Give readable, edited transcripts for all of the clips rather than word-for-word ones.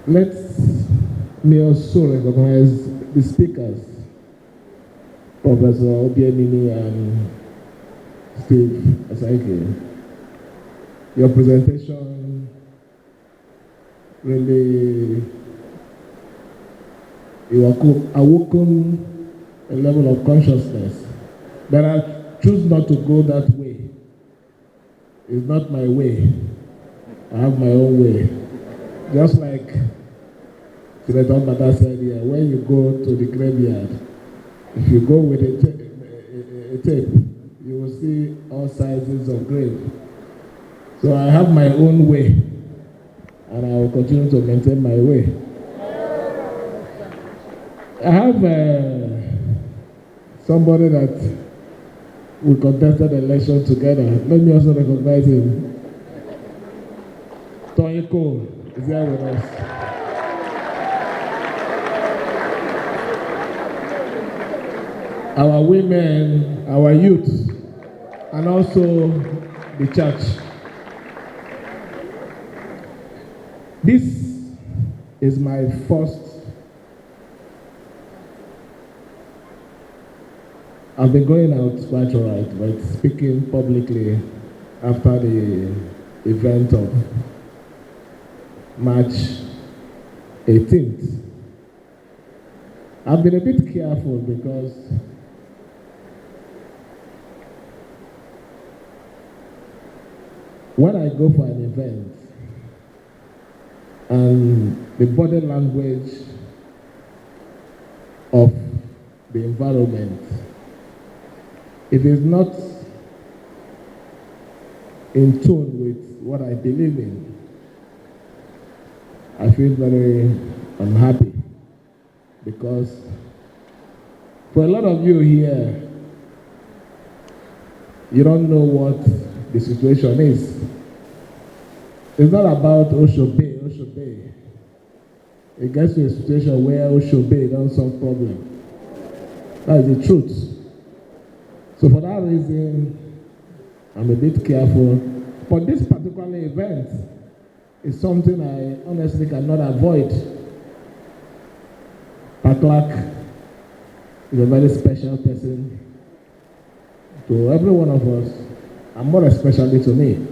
Let me also recognize the speakers, Professor Obianini and Steve Asaike. Your presentation really awoken a level of consciousness, but I choose not to go that way. It's not my way. I have my own way. Just like Senator Mata said here, when you go to the graveyard, if you go with a tape, you will see all sizes of grave. So I have my own way, and I will continue to maintain my way. I have somebody that we contested the election together. Let me also recognize him. Tony Cole is here with us. Our women, our youth, and also the church. This is my first. I've been going out quite all right, but speaking publicly after the event of March 18th. I've been a bit careful because when I go for an event and the body language of the environment, it is not in tune with what I believe in, I feel very unhappy because for a lot of you here, you don't know what the situation is. It's not about Oshobe. It gets to a situation where Oshobe don't solve problem. That is the truth. So for that reason, I'm a bit careful. But this particular event is something I honestly cannot avoid. Clark is a very special person to every one of us, and more especially to me.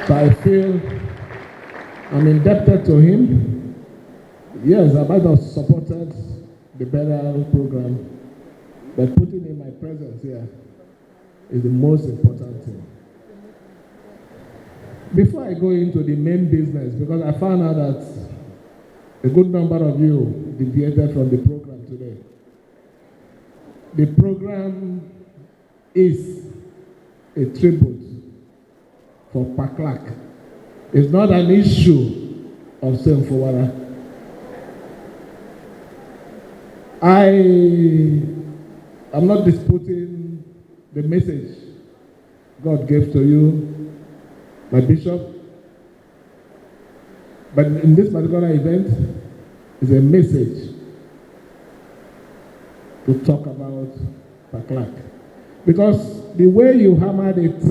So I feel I'm indebted to him. Yes, I might have supported the burial program, but putting in my presence here is the most important thing. Before I go into the main business, because I found out that a good number of you deviated from the program today. The program is a tribute for Clark. It's not an issue of SYMFONI. I am not disputing the message God gave to you, my bishop. But in this particular event, is a message to talk about Clark. Because the way you hammered it,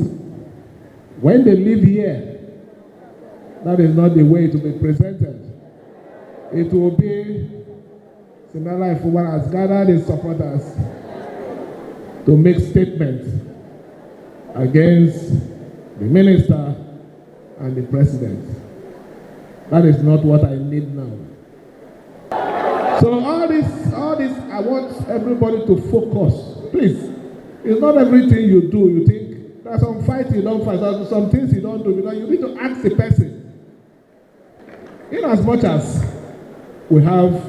when they live here, that is not the way to be presented. It will be Siminalayi Fubara has gathered his supporters to make statements against the minister and the president. That is not what I need now. So all this, I want everybody to focus. Please, it's not everything you do, you think. There's some fights you don't fight, there's some things you don't do, because you need to ask the person. In as much as we have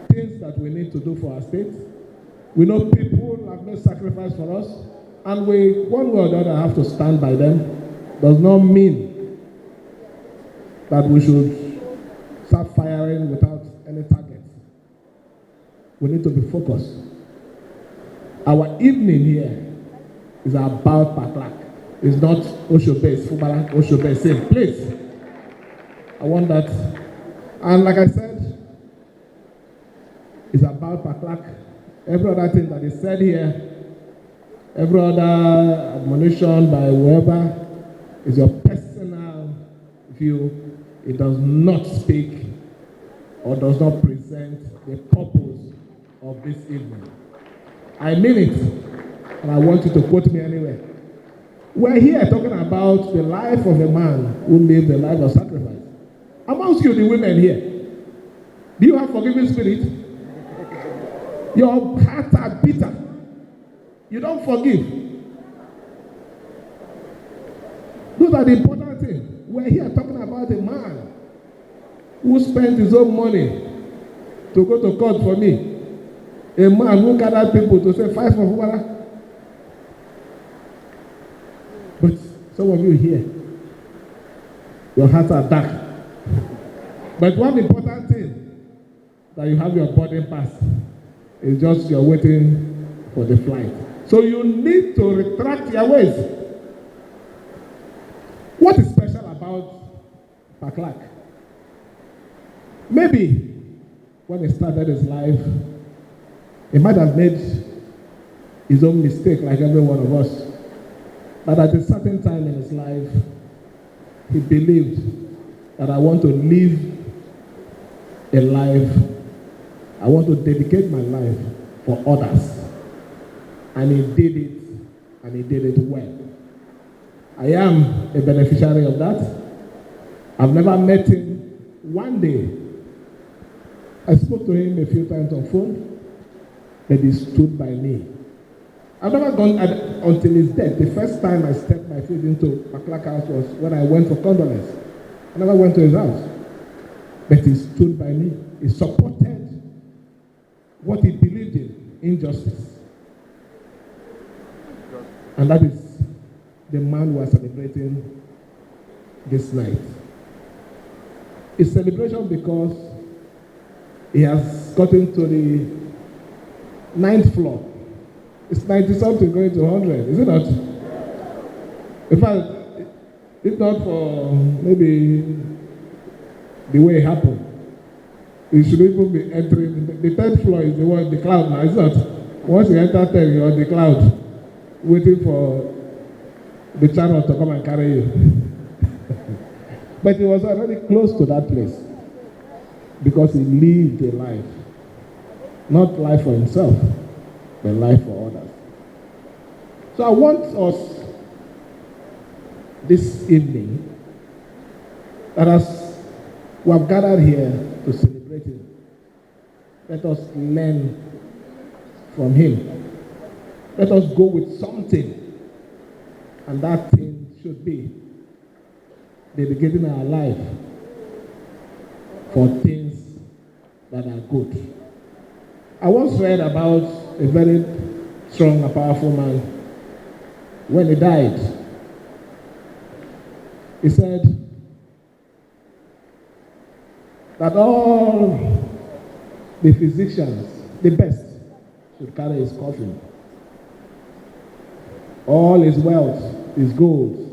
things that we need to do for our state, we know people have made sacrifice for us, and we, one way or the other, have to stand by them. Does not mean that we should start firing without any target. We need to be focused. Our evening here is about Clark. It's not Oshobe, it's Fubara, Oshobe, same place. I want that. And like I said, it's about Clark. Every other thing that is said here, every other admonition by whoever is your personal view. It does not speak or does not present the purpose of this evening. I mean it, and I want you to quote me anywhere. We're here talking about the life of a man who lived a life of sacrifice. Amongst you, the women here, do you have forgiving spirit? Your hearts are bitter. You don't forgive. Those are the important things. We're here talking about a man who spent his own money to go to court for me. A man who gathered people to say, fight for Fubara. But some of you here, your hearts are dark. But one important thing, that you have your boarding pass. It's just you're waiting for the flight. So you need to retract your ways. What is special about Clark? Maybe when he started his life, he might have made his own mistake like every one of us. But at a certain time in his life, he believed that I want to live a life, I want to dedicate my life for others. And he did it, and he did it well. I am a beneficiary of that. I've never met him. One day, I spoke to him a few times on phone, but he stood by me. I've never gone until his death. The first time I stepped my feet into Clark's house was when I went for condolence. I never went to his house. But he stood by me. He supported what he believed in, injustice. And that is the man we are celebrating this night. It's celebration because he has gotten to the 9th floor. It's 90-something going to 100, is it not? In fact, if not for maybe the way it happened, it should even be entering. The 10th floor is the one, the cloud now, is it not? Once you enter 10, you're on the cloud, waiting for the chariot to come and carry you. But he was already close to that place because he lived a life, not life for himself, but life for others. So I want us this evening, that as we have gathered here to celebrate him, let us learn from him. Let us go with something, and that thing should be dedicating our life for things that are good. I once read about a very strong and powerful man. When he died, he said that all the physicians, the best, should carry his coffin. All his wealth, his gold,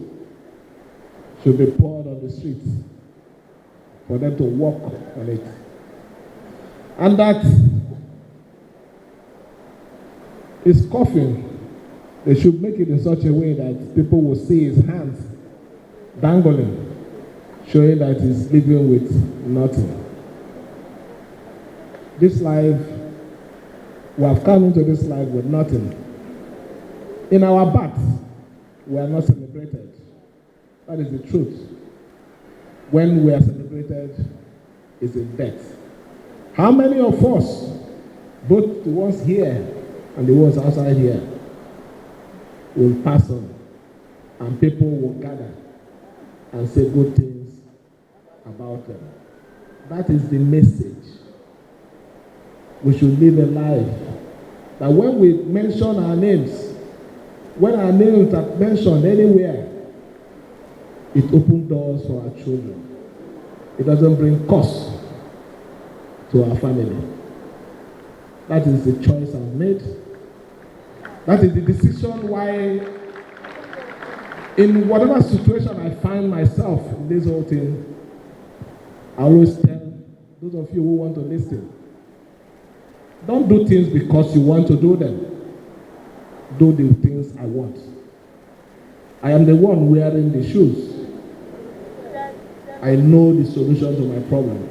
should be poured on the streets for them to walk on it. And that his coffin, they should make it in such a way that people will see his hands dangling, showing that he's living with nothing. This life, we have come into this life with nothing. In our birth, we are not celebrated. That is the truth. When we are celebrated, is in death. How many of us, both the ones here and the ones outside here, will pass on, and people will gather and say good things about them? That is the message. We should live a life that when we mention our names, when our names are mentioned anywhere, it opens doors for our children. It doesn't bring cost to our family. That is the choice I've made. That is the decision why, in whatever situation I find myself in this whole thing, I always tell those of you who want to listen, don't do things because you want to do them. Do the things I want. I am the one wearing the shoes. I know the solution to my problem.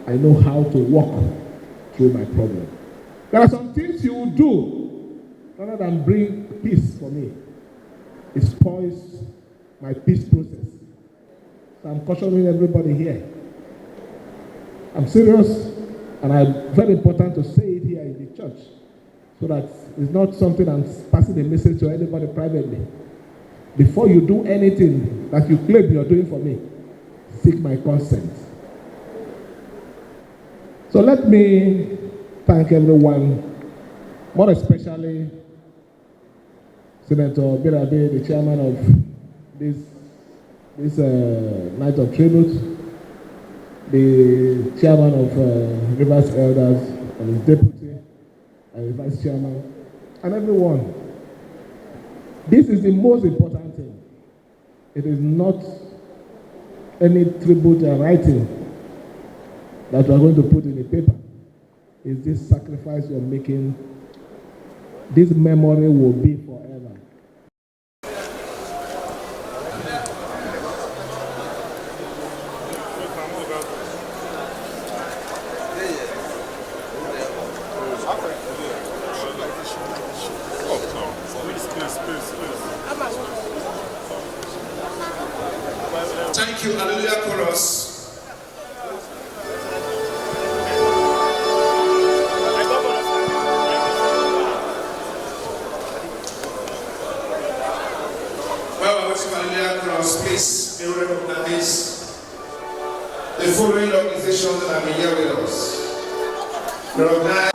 I know how to walk through my problem. There are some things you will do rather than bring peace for me. It spoils my peace process. So I'm cautioning everybody here. I'm serious, and it's very important to say it here in the church so that it's not something I'm passing a message to anybody privately. Before you do anything that you claim you're doing for me, seek my consent. So let me thank everyone, more especially Senator Birabe, the chairman of this night of tribute, the chairman of Rivers Elders and his deputy and the vice chairman, and everyone. This is the most important thing. It is not any tribute writing that we are going to put in the paper. It's this sacrifice you're making. This memory will be forever. Thank you, Hallelujah Chorus. Well, what's Hallelujah Chorus? Please be recognize the following organizations that have been here with us. Recognize